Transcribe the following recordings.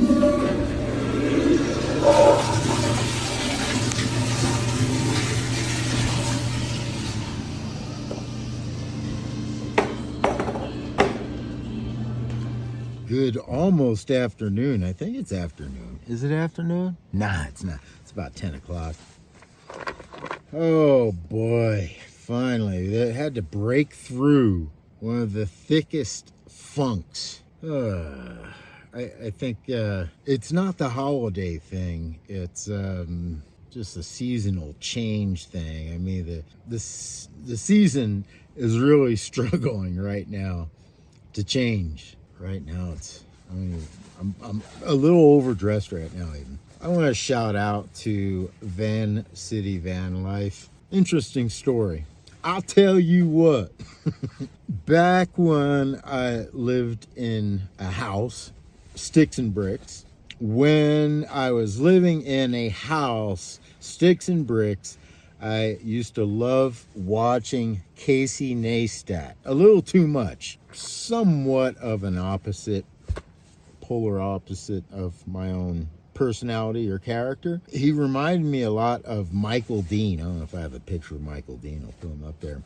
Good almost afternoon. I think it's afternoon. Is it afternoon? Nah, it's not. It's about 10 o'clock. Oh boy, finally. They had to break through one of the thickest funks. I think it's not the holiday thing. It's just a seasonal change thing. I mean, the season is really struggling right now to change. Right now, I'm a little overdressed right now even. I want to shout out to Van City Van Life. Interesting story. I'll tell you what. Back when I lived in a house, sticks and bricks, when I was living in a house, sticks and bricks, I used to love watching Casey Neistat. A little too much. Somewhat of an opposite, polar opposite of my own personality or character. He reminded me a lot of Michael Dean. I don't know if I have a picture of Michael Dean. I'll put him up there.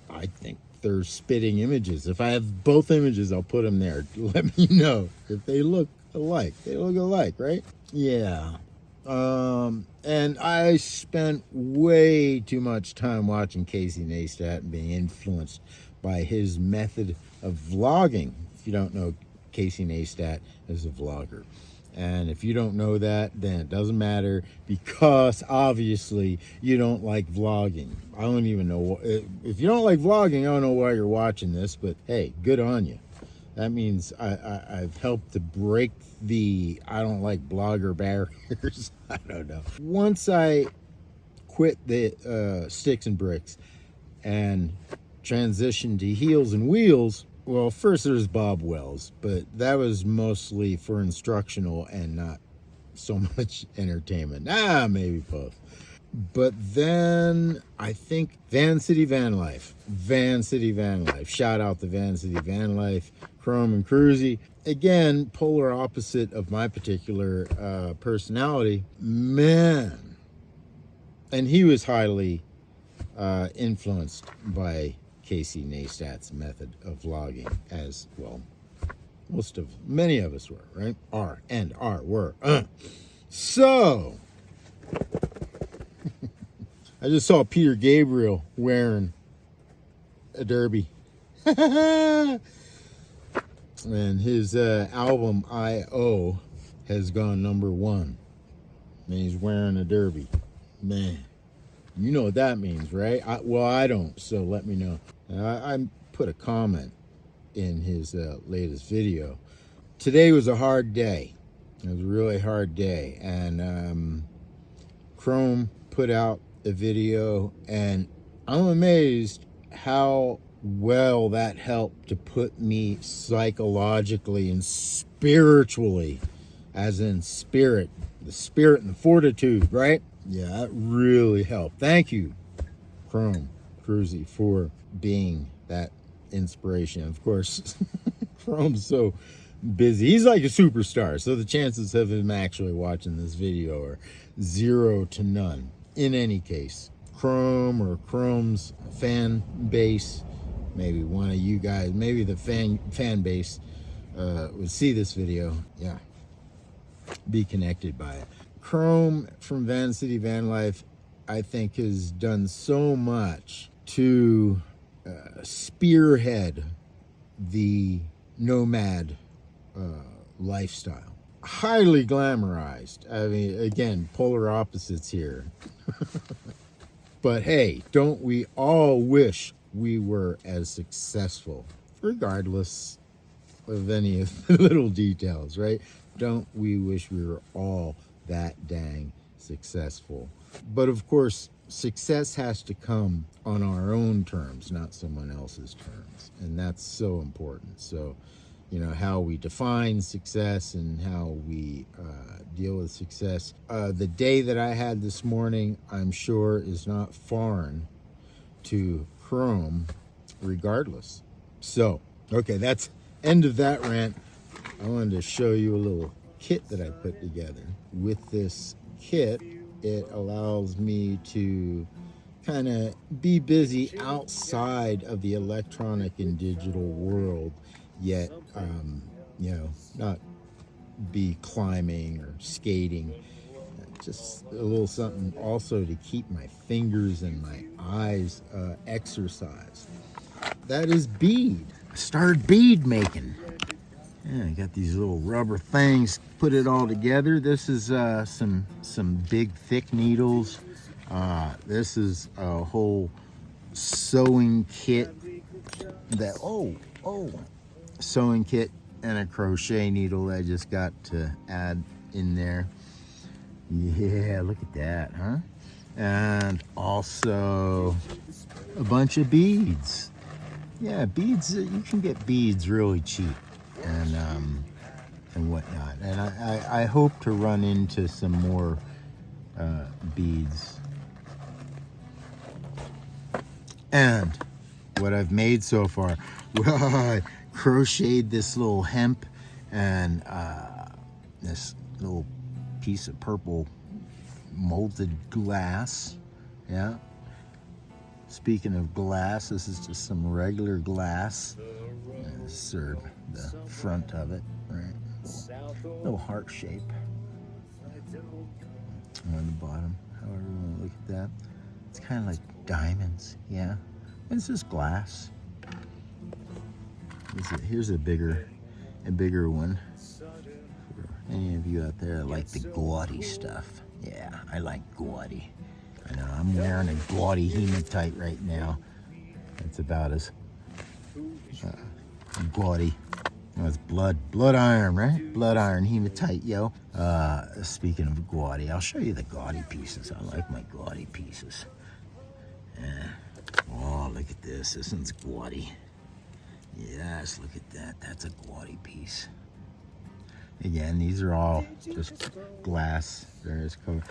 I think they're spitting images. If I have both images, I'll put them there. Let me know if they look alike. They look alike, right? Yeah. And I spent way too much time watching Casey Neistat and being influenced by his method of vlogging. If you don't know, Casey Neistat is a vlogger. And if you don't know that, then it doesn't matter, because obviously you don't like vlogging. I don't even know. If you don't like vlogging, I don't know why you're watching this, but hey, good on you. That means I've helped to break the I don't like blogger barriers. I don't know. Once I quit the sticks and bricks and transitioned to heels and wheels, well, first there's Bob Wells, but that was mostly for instructional and not so much entertainment. Maybe both. But then I think Van City Van Life. Van City Van Life. Shout out to Van City Van Life, Chrome and Cruzy. Again, polar opposite of my particular personality. Man. And he was highly influenced by Casey Neistat's method of vlogging, as well. Many of us were, right? Were. So, I just saw Peter Gabriel wearing a derby. And his album, I.O., has gone #1. And he's wearing a derby. Man, you know what that means, right? I don't, so let me know. I put a comment in his latest video. Today was a hard day. It was a really hard day. And Chrome put out a video, and I'm amazed how well that helped to put me psychologically and spiritually, as in spirit, the spirit and the fortitude, right? Yeah, that really helped. Thank you, Chrome Cruzy, for being that inspiration. Of course, Chrome's so busy. He's like a superstar, so the chances of him actually watching this video are 0 to none. In any case, Chrome or Chrome's fan base, maybe one of you guys, maybe the fan base would see this video. Yeah, be connected by it. Chrome from Van City Van Life, I think, has done so much to spearhead the nomad lifestyle. Highly glamorized. I mean, again, polar opposites here. But hey, don't we all wish we were as successful, regardless of any of the little details, right? Don't we wish we were all that dang successful? But of course, success has to come on our own terms, not someone else's terms. And that's so important. So, you know, how we define success and how we deal with success. The day that I had this morning, I'm sure, is not foreign to Chrome, regardless. So, okay, that's end of that rant. I wanted to show you a little kit that I put together. With this kit, it allows me to kind of be busy outside of the electronic and digital world, yet, you know, not be climbing or skating. Just a little something also to keep my fingers and my eyes exercised. That is bead. I started bead making. Yeah, I got these little rubber things, put it all together. This is some big thick needles. This is a whole sewing kit that, sewing kit and a crochet needle I just got to add in there. Yeah, look at that, huh? And also a bunch of beads. Yeah, beads, you can get beads really cheap and whatnot. And I hope to run into some more beads. And what I've made so far, well, I crocheted this little hemp and this little piece of purple molded glass. Yeah. Speaking of glass, this is just some regular glass. This is the front of it, right? Little heart shape on the bottom. However you want to look at that. It's kind of like diamonds, yeah. It's just glass. Here's a bigger one. For any of you out there that like the gaudy stuff. Yeah, I like gaudy. I know, I'm wearing a gaudy hematite right now. It's about as gaudy. That's blood iron, right? Blood iron hematite, yo. Speaking of gaudy, I'll show you the gaudy pieces. I like my gaudy pieces. Yeah. Oh, look at this. This one's gaudy. Yes, look at that. That's a gaudy piece. Again, these are all just glass. Various color.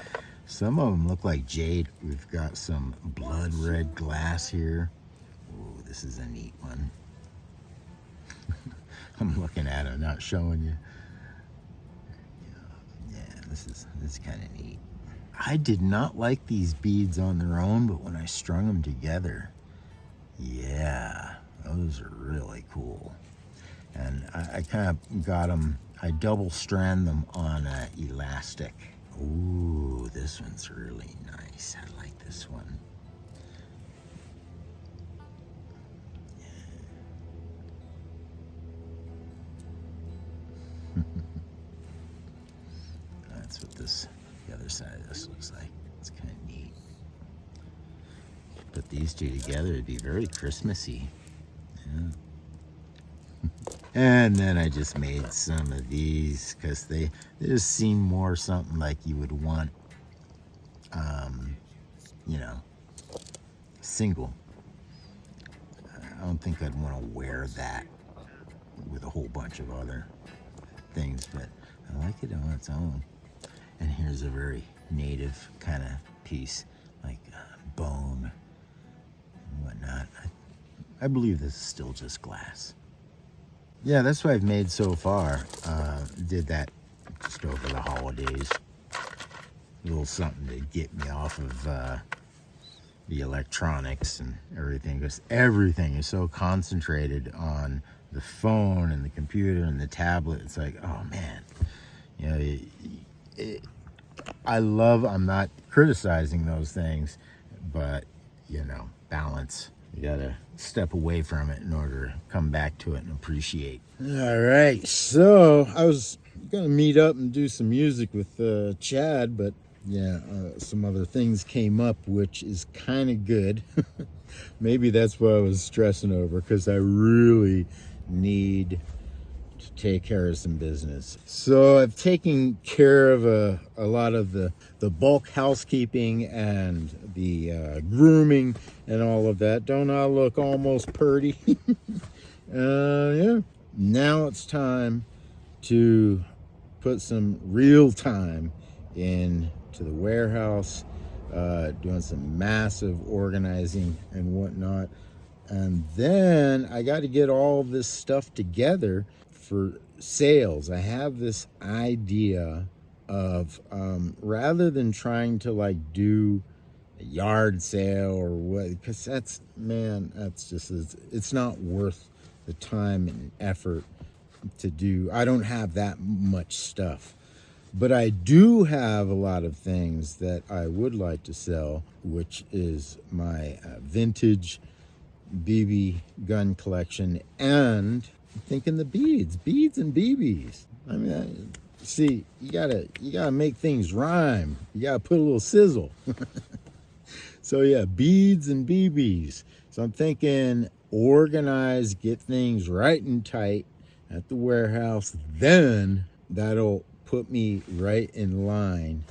Some of them look like jade. We've got some blood red glass here. Oh, this is a neat one. I'm looking at it, not showing you. Yeah, this is kind of neat. I did not like these beads on their own, but when I strung them together, yeah, those are really cool. And I kind of got them, I double strand them on elastic. Ooh, this one's really nice. I like this one. That's what the other side of this looks like. It's kind of neat. Put these two together, it'd be very Christmassy. Yeah. And then I just made some of these because they just seem more something like you would want, you know, single. I don't think I'd want to wear that with a whole bunch of other things, but I like it on its own. And here's a very native kind of piece, like bone and whatnot. I believe this is still just glass. Yeah, that's what I've made so far. Did that just over the holidays. A little something to get me off of the electronics and everything, because everything is so concentrated on the phone and the computer and the tablet. It's like, oh man, you know, I'm not criticizing those things, but you know, balance. You gotta step away from it in order to come back to it and appreciate. All right, so I was gonna meet up and do some music with Chad, but yeah, some other things came up, which is kind of good. Maybe that's what I was stressing over, because I really need to take care of some business. So I've taken care of a lot of the bulk housekeeping and the grooming and all of that. Don't I look almost purty? Yeah. Now it's time to put some real time into the warehouse, doing some massive organizing and whatnot. And then I got to get all of this stuff together for sales, I have this idea of rather than trying to like do a yard sale or what, because that's, man, that's just, it's not worth the time and effort to do. I don't have that much stuff, but I do have a lot of things that I would like to sell, which is my vintage BB gun collection, and I'm thinking the beads and BBs. I mean, see, you gotta make things rhyme. You gotta put a little sizzle. So yeah, beads and BBs. So I'm thinking organize, get things right and tight at the warehouse. Then that'll put me right in line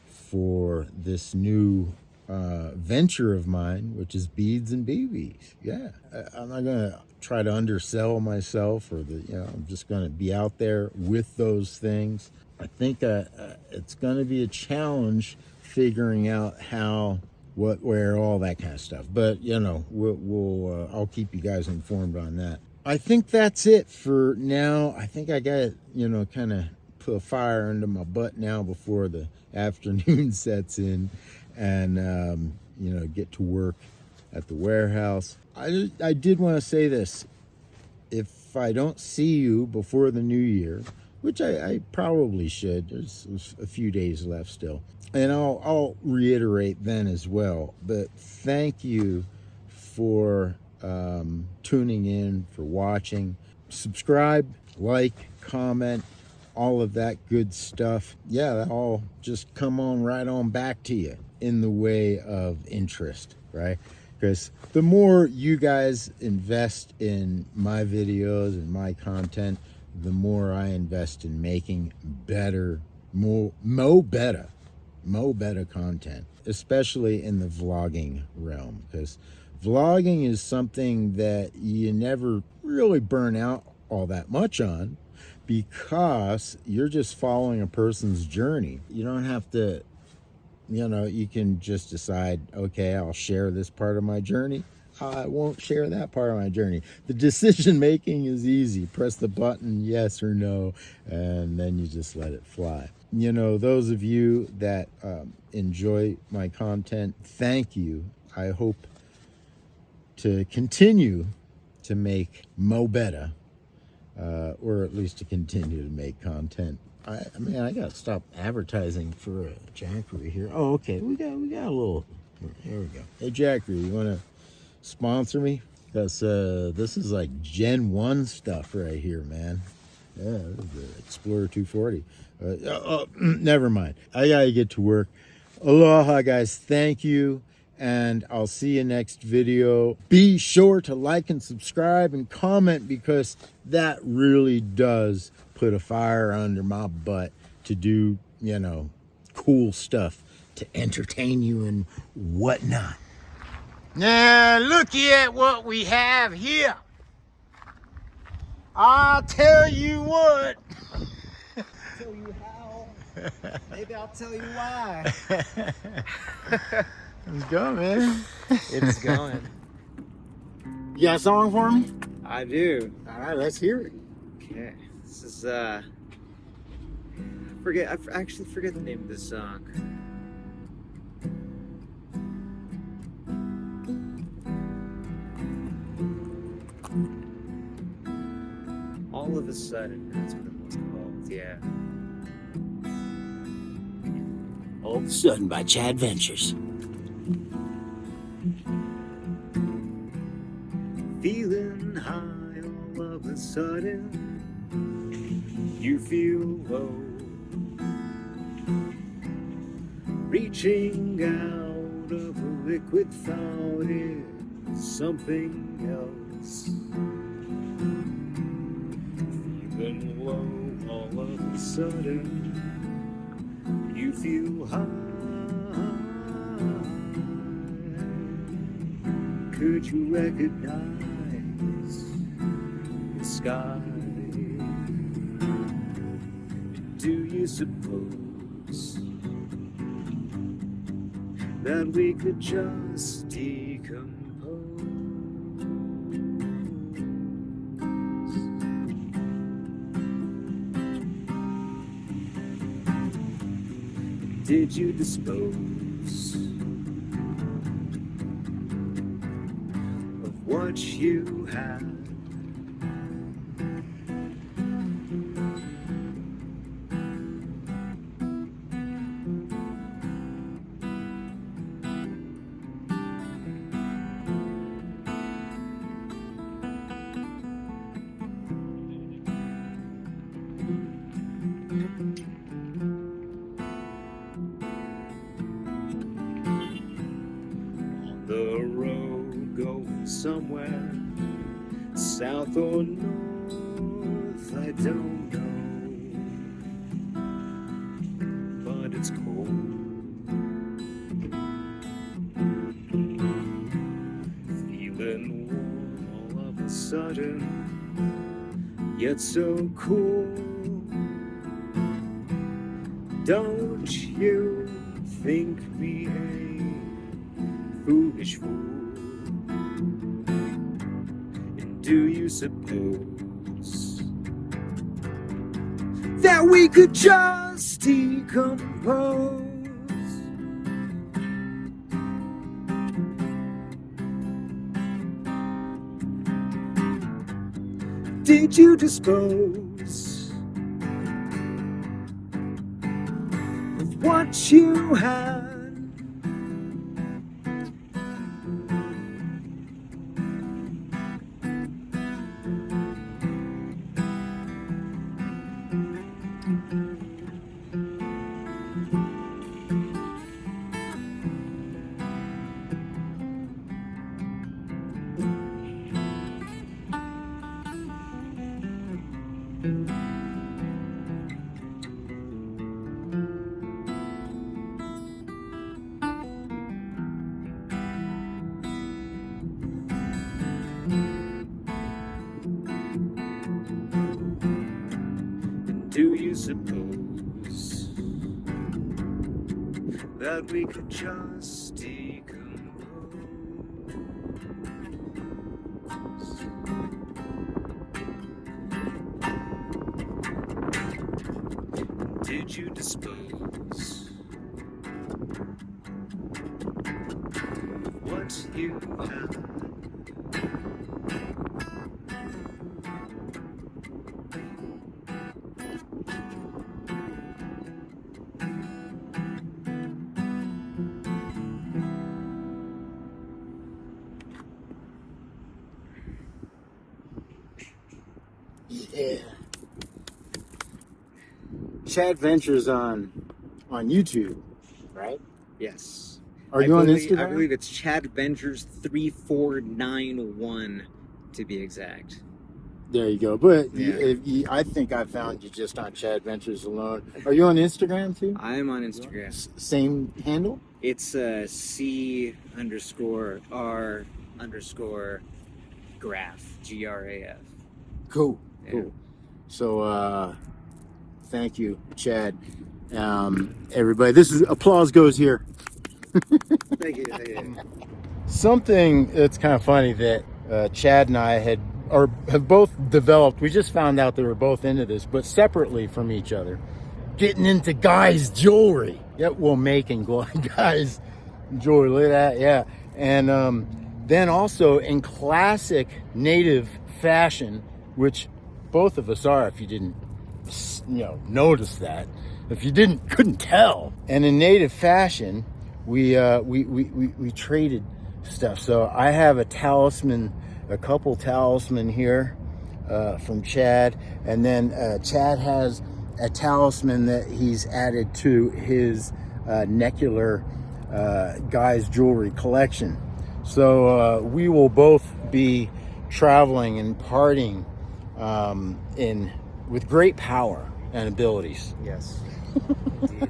for this new venture of mine, which is beads and BBs. Yeah, I'm not gonna try to undersell myself, or I'm just gonna be out there with those things. I think it's gonna be a challenge figuring out how, what, where, all that kind of stuff. But we'll I'll keep you guys informed on that. I think that's it for now. I think I got kind of put a fire under my butt now before the afternoon sets in, and get to work at the warehouse. I did want to say this: if I don't see you before the new year, which I probably should, there's a few days left still, and I'll reiterate then as well, but thank you for tuning in, for watching. Subscribe, like, comment, all of that good stuff. Yeah, that all just come on right on back to you in the way of interest, right? Because the more you guys invest in my videos and my content, the more I invest in making better, mo better content, especially in the vlogging realm, because vlogging is something that you never really burn out all that much on, because you're just following a person's journey. You don't have to, you can just decide, okay, I'll share this part of my journey. I won't share that part of my journey. The decision making is easy. Press the button, yes or no, and then you just let it fly. Those of you that enjoy my content, thank you. I hope to continue to make mo better, or at least to continue to make content. I gotta stop advertising for a Jackery here. Oh, okay, we got a little. There we go. Hey, Jackery, you wanna sponsor me? Because this is like Gen 1 stuff right here, man. Yeah, this is the Explorer 240. Never mind. I gotta get to work. Aloha, guys. Thank you, and I'll see you next video. Be sure to like and subscribe and comment, because that really does put a fire under my butt to do, cool stuff to entertain you and whatnot. Now, looky at what we have here. I'll tell you what. Tell you how. Maybe I'll tell you why. Let's go, man. It's going. You got a song for me? I do. All right, let's hear it. Okay. This is I actually forget the name of this song. All of a Sudden, that's what it was called, yeah. All of a Sudden by Chad Ventures. Feeling high, all of a sudden, you feel low. Reaching out of a liquid thought is something else. Feeling low, all of a sudden, you feel high. Could you recognize the sky? Do you suppose that we could just decompose? did you dispose of what you had? The road going somewhere, south or north, I don't know, but it's cold. Feeling warm all of a sudden, yet so cool. Don't you think me a foolish fool? And do you suppose that we could just decompose? Did you dispose of what you had? Do you suppose that we could just decompose? Did you dispose of what you had? Yeah. Chad Ventures on YouTube, right? Yes. Are you on I Instagram? believe it's Chad Ventures 3491 to be exact. There you go. But Yeah. I think I found you just on Chad Ventures alone. Are you on Instagram too? I am on Instagram. Same handle? It's C_R_graph, GRAF. Cool. Yeah. Cool. So thank you, Chad. Everybody, this is applause goes here. Thank you. Thank you. Something that's kind of funny that Chad and I have both developed. We just found out they were both into this, but separately from each other. Getting into guys' jewelry. Yep, well, making guys' jewelry. Look at that, yeah. And then also in classic native fashion, which both of us are. If you didn't, notice that. If you couldn't tell. And in native fashion, we traded stuff. So I have a couple talisman here from Chad, and then Chad has a talisman that he's added to his necular guys jewelry collection. So we will both be traveling and partying with great power and abilities. Yes. Indeed.